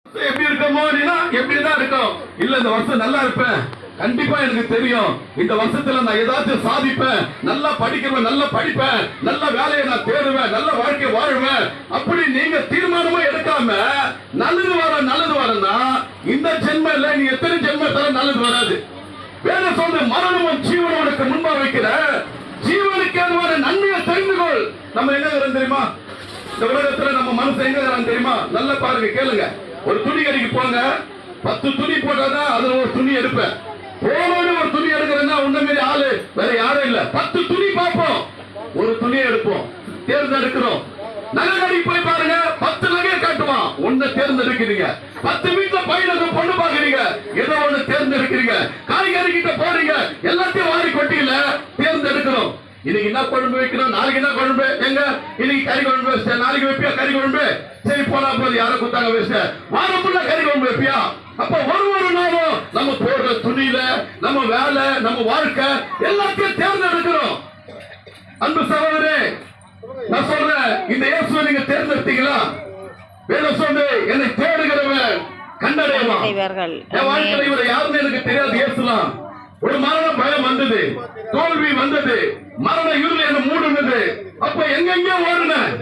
எப்படி இருக்கமோ எப்படிதான் இருக்கும். இல்ல இந்த வருஷம் நல்லா இருப்பேன், கண்டிப்பா எனக்கு தெரியும் இந்த வருஷத்துல நான் ஏதாச்சும் சாதிப்பேன், நல்லா படிக்கிறேன், நல்லா படிப்பேன், நல்ல வேலையை நான் தேடுவேன், நல்ல வாழ்க்கை வாழ்வேன். அப்படி நீங்க தீர்மானமா எடுக்காம நல்லது வரனா இந்த ஜென்மம் இல்ல, நீ எத்தனை ஜென்மத்தால நல்லது வராது. வேற சொல்ற மரணமும் ஜீவனும் உனக்கு முன்பா வைக்கிற ஜீவனுக்கு ஏதுவான நன்மையை தெரிந்து கொள். நம்ம எங்க இருக்கிறோம் தெரியுமா? இந்த உலகத்துல நம்ம மனசு எங்க இருக்கிறான் தெரியுமா? நல்லா பாருங்க, கேளுங்க. ஒரு துணி கடைக்கு போங்க, 10 துணி போட்டாதான் அதுல ஒரு துணி எடுப்பேன். போனோடு ஒரு துணி எடுக்கிறேன்னா உன்ன மாரி ஆளு வேற யாரும் இல்ல. 10 துணி பார்ப்போம், ஒரு துணியை எடுப்போம், தேர்ந்தெடுக்கிறோம். நகை கடைக்கு போய் பாருங்க, 10 நகையை காட்டுவான், ஒன்ன தேர்ந்தெடுக்கிறீங்க. 10 வீட்டுல பையனுக்கு பொண்ணு பாக்குறீங்க, ஏதோ ஒண்ணு தேர்ந்தெடுக்கிறீங்க. காய்கறி கிட்ட போறீங்க, எல்லாத்தையும் வாரி கொட்டியில தேர்ந்தெடுக்கிறோம். இன்னைக்கு என்ன குழம்பு வைக்கணும், நாளைக்கு என்ன குழம்பு, எங்க இன்னைக்கு கறி குழம்பு வச்சிட்டேன், நாளைக்கு வைப்பியா கறி குழம்பு, சரி போனா போது யாரோ குத்தாங்க வச்சிட்டேன், வாரம் ஃபுல்லா கறி குழம்பு வைப்பியா. அப்ப ஒரு நாளும் நம்ம போடுற துணியில நம்ம வேலை, நம்ம வாழ்க்கை எல்லாத்தையும் தேர்ந்தெடுக்கிறோம். அன்பு சகோதரே, நான் சொல்றேன், இந்த இயேசுவை நீங்க தேர்ந்தெடுத்தீங்களா? வேதம் சொல்லு, என்னை தேடுகிறவன் கண்டடைவான். என் வாழ்க்கையில இவரை யாருன்னு எனக்கு தெரியாது. இயேசுலாம் ஒரு மரண பயம் வந்தது, தோல்வி வந்தது, மரண இருள் என்ன மூடுனது. அப்ப எங்கெங்கே ஓடுனேன்,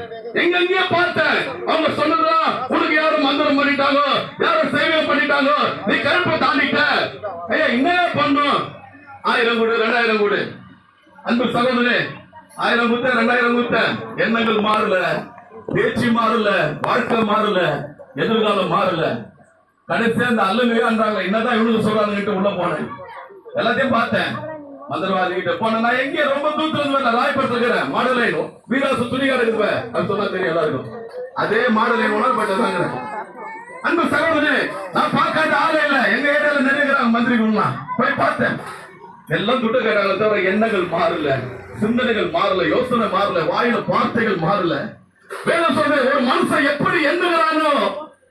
எங்கெங்கே பார்த்தேன். அவங்க சொன்னதா உனக்கு யாரும் மந்திரம் பண்ணிட்டாங்க, யாரும் சேவை பண்ணிட்டாங்க, நீ கருப்பை தாண்டிட்ட. ஐயா என்ன பண்ணும்? 1000 கூடு, 2000 கூடு. அன்பு சகோதரே, 1000 குத்த, 2000 குத்த, எண்ணங்கள் மாறல, பேச்சு மாறல, வாழ்க்கை மாறல, எதிர்காலம் மாறல. கடைசியா அந்த அல்லுங்க என்னதான் இவனுக்கு சொல்றாங்க உள்ள போனேன், எல்லாத்தையும் பார்த்தேன். மந்திரவாதி கிட்ட போன நான் எங்க ரொம்ப தூத்துல ராயப்பட்டிருக்கிறேன். மாடலை வீராசு துணிகார இருப்பேன், அது சொன்னா தெரியும் எல்லாருக்கும். அதே மாடலை உணர்பட்டாங்க. அன்பு சகோதரே, நான் பார்க்காத ஆளே இல்ல, எங்க ஏரியால நிறைய மந்திரிகள்லாம் போய் பார்த்தேன். எல்லாம் துட்டு கேட்டாங்க தவிர எண்ணங்கள் மாறல, சிந்தனைகள் மாறல, யோசனை மாறல, வாயில வார்த்தைகள் மாறல. வேதம் சொல்ற ஒரு மனுஷன் எப்படி எண்ணுகிறானோ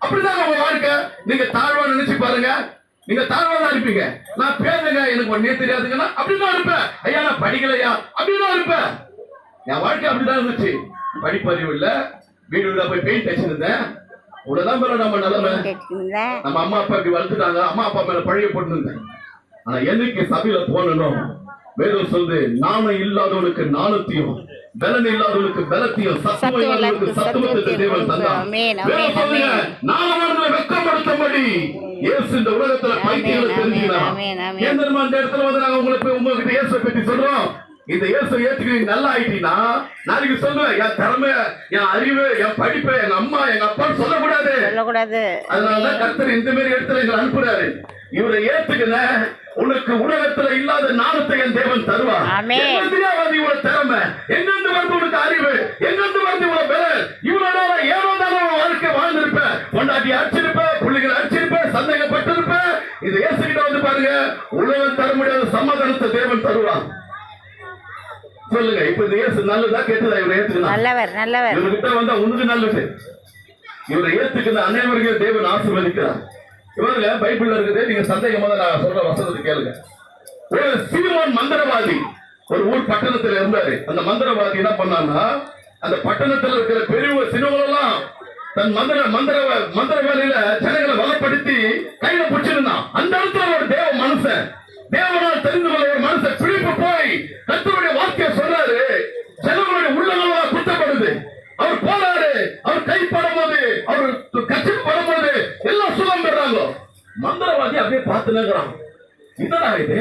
அப்படிதான் அவங்க வாழ்க்கை. நீங்க தாழ்வா நினைச்சு பாருங்க, நீங்க தாழ்வாதான் இருப்பீங்க. நான் பேருங்க எனக்கு ஒன்னே தெரியாதுங்கன்னா அப்படிதான் இருப்பேன். ஐயா நான் படிக்கலையா அப்படிதான் இருப்பேன். என் வாழ்க்கை அப்படிதான் இருந்துச்சு. படிப்பறிவு இல்ல, வீடு வீடா போய் பெயிண்ட் அடிச்சிருந்தேன். உடனே நம்ம நிலைமை, நம்ம அம்மா அப்பா இப்படி வளர்த்துட்டாங்க, அம்மா அப்பா மேல பழைய போட்டுருந்தேன். ஆனா என்னைக்கு சபையில போனோம், வேதம் சொல்லுது, நாணம் இல்லாதவனுக்கு நாணத்தையும், பலன் இல்லாதவனுக்கு பலத்தையும், சத்துவம் இல்லாதவனுக்கு சத்துவத்தை தேவன் தந்தான். நாணமானவர்களை வெட்கப்படுத்தும்படி இயேசு இந்த உலகத்துல பைத்தியங்களை தெரிஞ்சுக்கிறான். இந்த இடத்துல வந்து நாங்க உங்ககிட்ட இயேசுவை பற்றி சொல்றோம். இந்த இயேசு ஏத்துக்கிறீங்க, நல்லா ஆயிட்டீங்கன்னா நாளைக்கு சொல்லுவேன், என் திறமை, என் அறிவு, என் படிப்பு, எங்க அம்மா எங்க அப்பா சொல்லக்கூடாது. அதனாலதான் கர்த்தர் இந்த மாதிரி இடத்துல எங்களை அனுப்புறாரு. இவரை ஏத்துக்கின உனக்கு உலகத்துல இல்லாத நாணத்தை என் தேவன் தருவார். வந்து இவ்வளவு திறமை எங்கிருந்து வந்து உனக்கு அறிவு, எங்கிருந்து வந்து இவ்வளவு பலன், இவ்வளவு நேரம் ஏனோ தானே வாழ்க்கை வாழ்ந்திருப்ப, பொண்டாட்டி அடிச்சிருப்ப, பிள்ளைகளை அடிச்சிருப்ப, சந்தேகப்பட்டிருப்ப. இது இயேசுகிட்ட வந்து பாருங்க, உலகம் தர முடியாத சமாதானத்தை தேவன் தருவார். சொல்லுங்க, இப்ப இந்த இயேசு நல்லதா கேட்டதா? இவரை ஏத்துக்கணும், நல்லவர். இவர்கிட்ட வந்தா உனக்கு நல்லது. இவரை ஏத்துக்கிற அனைவருக்கும் தேவன் ஆசீர்வதிக்கிறார். இவருங்க பைபிள்ல இருக்குது, நீங்க சந்தேகமா நான் சொல்ற வசனத்தை கேளுங்க. ஒரு சீமோன் மந்திரவாதி ஒரு ஊர் பட்டணத்துல இருந்தாரு. அந்த மந்திரவாதி என்ன பண்ணான்னா, அந்த பட்டணத்துல இருக்கிற பெரிய சிறுவங்களெல்லாம் தன் மந்திர வேலையில ஜனங்களை வளப்படுத்தி கையில பிடிச்சிருந்தான். அந்த இடத்துல ஒரு தேவ மனுஷன், தேவனால் தெரிந்து கொள்ள ஒரு மனுஷன் பிடிப்பு போய் கர்த்தருடைய வார்த்தையை சொல்றாரு. ஜனங்களுடைய உள்ளங்களா குத்தப்படுது. அவர் போறாரு, அவர் கை படும்போது, அவர் கட்சி படும்போது எல்லாம் சுகம் பெறாங்க. மந்திரவாதி அப்படியே பார்த்துக்கிறான். என்னடா இது,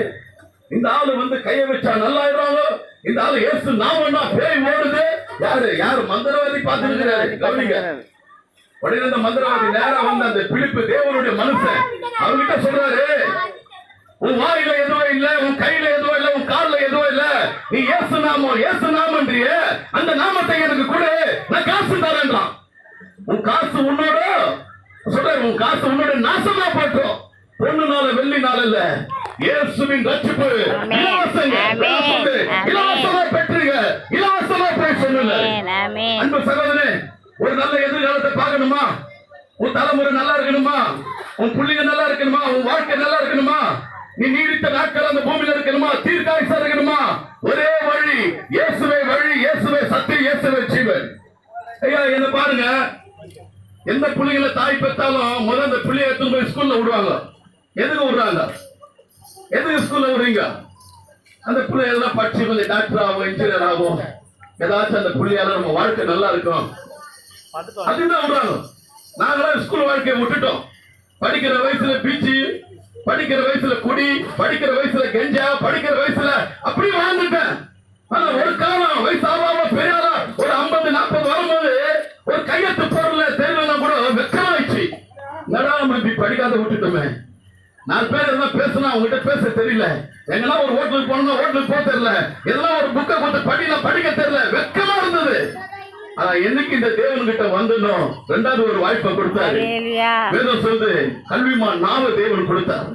இந்த ஆளு வந்து கையை வச்சா நல்லாயிடுறாங்க, இந்த ஆளு இயேசு நாமன்னா பேய் ஓடுது. யாரு மந்திரவாதி பார்த்துக்கிறாரு, கவனிங்க. உடனே இந்த மந்திரவாதி நேரா வந்து அந்த பிலிப்பு தேவனுடைய மனுஷன் அவர்கிட்ட சொல்றாரு, உன் வாயில எதுவும் இல்ல, உன் கையில எதுவும் இல்ல, உன் கால்ல எதுவும் இல்ல, நீ இயேசு நாமன்றிய அந்த நாமத்தை எனக்கு கொடு, நான் காசு தரேன்றான். உன் காசு உன்னோட சொல்ற, உன் காசு உன்னோட நாசமா போட்டோம். பொண்ணுனால வெள்ளினால இல்ல, இயேசுவின் ரட்சிப்பு இலவசமா பெற்றுங்க, இலவசமா போய் சொல்லுங்க. அன்பு சகோதரனே, ஒரு நல்ல எதிர்காலத்தை பார்க்கணுமா? உன் தலைமுறை நல்லா இருக்கணுமா? உன் பிள்ளைங்க நல்லா இருக்கணுமா? உன் வாழ்க்கை நல்லா இருக்கணுமா? நீ நீடித்த நாட்கள் அந்த பூமியில இருக்கணுமா? தீர்க்காயுசா இருக்கணுமா? ஒரே வழி, இயேசுவே வழி, இயேசுவே சத்தியம், இயேசுவே ஜீவன். ஐயா என்ன பாருங்க, எந்த பிள்ளைங்களை தாய் பெற்றாலும் முதல்ல அந்த பிள்ளைய எடுத்துன்னு போய் ஸ்கூல்ல விடுவாங்க. எதுக்கு விடுறாங்க? எதுக்கு ஸ்கூல்ல விடுறீங்க? அந்த பிள்ளை எல்லாம் படிச்சு கொஞ்சம் டாக்டர் ஆகும், இன்ஜினியர் ஆகும், ஏதாச்சும் அந்த பிள்ளையால நம்ம வாழ்க்கை நல்லா இருக்கும், அதுதான் விடுறாங்க. நாங்களாம் ஸ்கூல் வாழ்க்கையை விட்டுட்டோம். படிக்கிற வயசுல பீச்சு, படிக்கிற வயசுல குடி, படிக்கிற வயசுல கெஞ்சா, படிக்கிற வயசுல அப்படி வாழ்ந்துட்டேன். ஆனா ஒரு காலம் வயசு ஆகாம பெரியாரா ஒரு 50-40 வரும்போது ஒரு கையெழுத்து போடல தெரியலன்னா கூட வெக்கமாயிடுச்சு. நடாம படிக்காத விட்டுட்டோமே. 4 பேர் எல்லாம் பேசினா அவங்ககிட்ட பேச தெரியல. எங்கன்னா ஒரு ஹோட்டலுக்கு போனா ஹோட்டலுக்கு போக தெரியல. எல்லாம் ஒரு புக்கை கொடுத்து படிக்க தெரியல. வெக்கமா இருந்தது. ஆனா என்னைக்கு இந்த தேவன் கிட்ட வந்தனும் 2வது ஒரு வாய்ப்பை கொடுத்தாரு. வேதம் சொல்லுது கல்விமான் நாவ தேவன் கொடுத்தார்.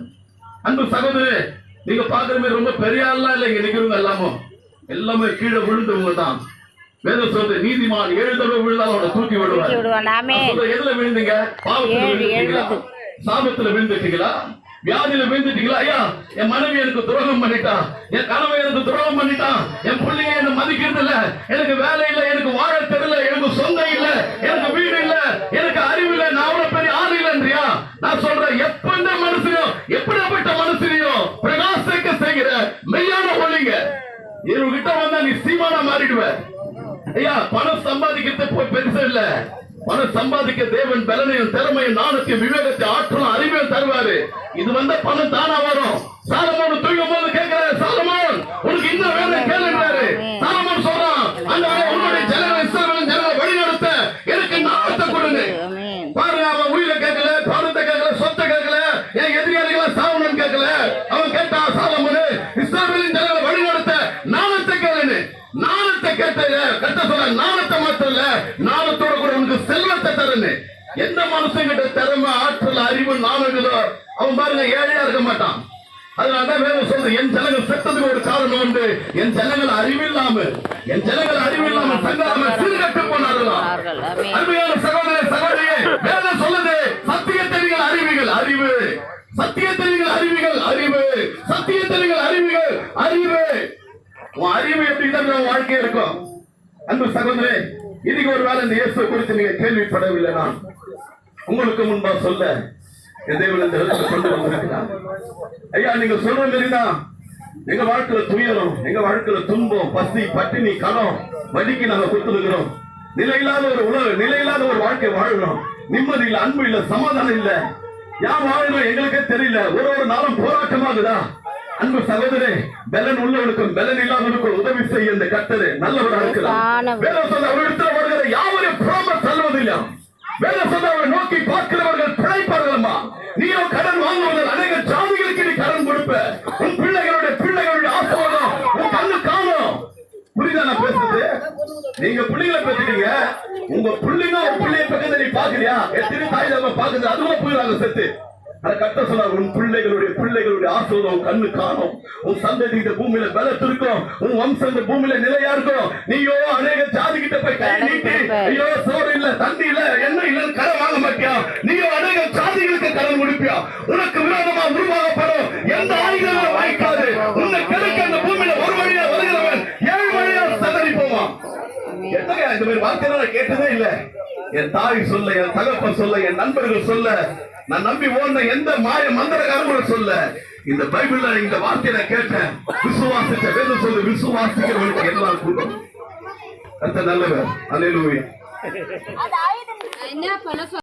அன்பு சகோதரே, நீங்க பாக்குற மாதிரி ரொம்ப பெரிய ஆள்லாம் இல்ல. இங்க நிக்கிறவங்க எல்லாமே கீழே விழுந்தவங்க தான். வேதம் சொல்லுது நீதிமான் 7 தடவை விழுந்தாலும் அவனை தூக்கி விடுவார். எதுல விழுந்தீங்க? பாவத்துல விழுந்தீங்களா? சாபத்துல விழுந்துட்டீங்களா? வியாதியில விழுந்துட்டீங்களா? ஐயா, என் மனைவி எனக்கு துரோகம் பண்ணிட்டா, என் கணவன் எனக்கு துரோகம் பண்ணிட்டான், என் பிள்ளைங்க என்ன மதிக்கிறது இல்ல, எனக்கு வேலை இல்ல, எனக்கு வாழ தெரியல, எனக்கு சொந்தம் இல்ல, எனக்கு வீடு இல்ல, எனக்கு அறிவு இல்ல, நான் அவ்வளவு பெரிய ஆள் இல்லைன்றியா? நான் சொல்றேன், எப்பந்த மனுஷனையும் எப்படிப்பட்ட மனுஷனையும் பிரகாசிக்க செய்கிற மெய்யான ஒளிங்க இவங்கிட்ட வந்தா நீ சீமானா மாறிடுவ. ஐயா, பணம் சம்பாதிக்கிறது போய் பெருசு இல்ல. பணம் சம்பாதிக்க தேவன் பலனையும் திறமையும் நாணத்தையும் விவேகத்தை ஆற்றலும் அறிவையும் தருவாரு. இது வந்த பணம் தானா வரும். சாலமோன் தூங்கும் போது கேட்கிற, சாலமோன் உனக்கு இன்னும் வேலை கேளுன்றாரு. சாலமோன் சொல்றான், அந்த உன்னுடைய ஜனங்களை இஸ்ரவேலின் ஜனங்களை வழிநடத்த எனக்கு நாணத்தை கொடுங்க. பாருங்க, அவன் உயிரை கேட்கல, பணத்தை கேட்கல, சொத்தை கேட்கல, என் எதிரியாளிகளை சாவணும்னு கேட்கல. அவன் கேட்டான், சாலமோன் இஸ்ரவேலின் ஜனங்களை வழிநடத்த நாணத்தை கேளுன்னு. நாணத்தை கட்ட சொல்ல, நாணத்தை மாத்திரம் இல்ல, நாணத்தோட கூட உனக்கு செல்வத்தை தருன்னு. எந்த மனுஷன் கிட்ட திறமை, ஆற்றல், அறிவு, நாணங்களோ அவன் பாருங்க ஏழையா இருக்க மாட்டான். அதனாலதான் வேற சொல்றது, என் ஜனங்கள் செத்ததுக்கு ஒரு காரணம் உண்டு. என் ஜனங்கள் அறிவில்லாம சங்காம சிறுகட்டு போனார்களாம். அருமையான சகோதர சகோதரியே, வேதம் சொல்லுது சத்தியத்தை நீங்கள் அறிவிகள் அறிவு, சத்தியத்தை நீங்கள் அறிவிகள் அறிவு, சத்தியத்தை நீங்கள் அறிவிகள் அறிவு. உன் அறிவு எப்படிதான் வாழ்க்கை இருக்கும். அன்பு சகோதரே, இதுக்கு ஒரு வேலை இந்த இயேசு குறித்து நீங்க கேள்விப்படவில்லை. நான் உங்களுக்கு முன்பா சொல்ல தேவன் இந்த இடத்துல கொண்டு வந்திருக்கிறார். ஐயா, நீங்க சொல்ற மாதிரிதான் எங்க வாழ்க்கையில துயரம், எங்க வாழ்க்கையில துன்பம், பசி, பட்டினி, கடம், வலிக்கு நாங்க கொடுத்துருக்கிறோம். நிலையில்லாத ஒரு உலக, நிலையில்லாத ஒரு வாழ்க்கை வாழ்கிறோம். நிம்மதி இல்ல, அன்பு இல்ல, சமாதானம் இல்ல. யார் வாழ்கிறோம் எங்களுக்கே தெரியல. ஒரு நாளும் போராட்டமாகுதா? அன்பு சகோதரே, பலன் உள்ளவனுக்கும் பலன் இல்லாதவனுக்கும் உதவி செய்ய இந்த கர்த்தர் நல்லவராக இருக்கிறார். வேதம் சொல்ல அவரிடத்தில் வருகிற யாவரையும் புறம்ப தள்ளுவதில்லை. வேதம் சொல்ல அவரை நோக்கி பார்க்கிறவர்கள் பிழைப்பார்களம்மா. நீயோ கடன் வாங்குவதில் அநேக ஜாதிகளுக்கு நீ கடன் கொடுப்ப. உன் பிள்ளைகளுடைய ஆசீர்வாதம் உன் கண்ணு காணும். புரியுதா நான் பேசுறது? நீங்க பிள்ளைகளை பேசுறீங்க, உங்க பிள்ளைங்க உன் பிள்ளைய பக்கத்துல நீ பாக்குறியா? எத்தனை தாய் நம்ம பாக்குது, அதுவும் போயிடாங்க செத்து. அதை கட்ட சொன்னார், உன் பிள்ளைகளுடைய ஆசீர்வாதம் கண்ணு காணும். உன் சந்ததி இந்த பூமியில பலத்திருக்கும், உன் வம்சம் இந்த பூமியில நிலையா இருக்கும். நீயோ அநேக ஜாதி கிட்ட போய் கை நீட்டி, ஐயோ சோறு இல்ல, தண்ணி இல்ல, என்ன இல்லன்னு கடன் வாங்க மாட்டியா? நீயோ அநேக ஜாதிகளுக்கு கடன் கொடுப்பியா? உனக்கு விரோதமா உருவாகப்படும் எந்த ஆயுதங்களும் வாய்க்காது. உன்னை கிடைக்க அந்த பூமியில ஒரு வழியா வருகிறவன் 7 வழியா சதறி போவான். என்னங்க இந்த மாதிரி வார்த்தை நான் கேட்டதே இல்ல. என் தாய் சொல்ல, என் தகப்பன் சொல்ல, என் நண்பர்கள் சொல்ல, நான் நம்பி ஓடுன எந்த மாய மந்திரக்காரங்களும் சொல்ல, இந்த பைபிள்ல இந்த வார்த்தையை நான் கேட்டேன். விசுவாசிச்ச வேதம் சொல்லு, விசுவாசிக்கிறவனுக்கு எல்லாம் கூடும். நல்லவர். அல்லேலூயா.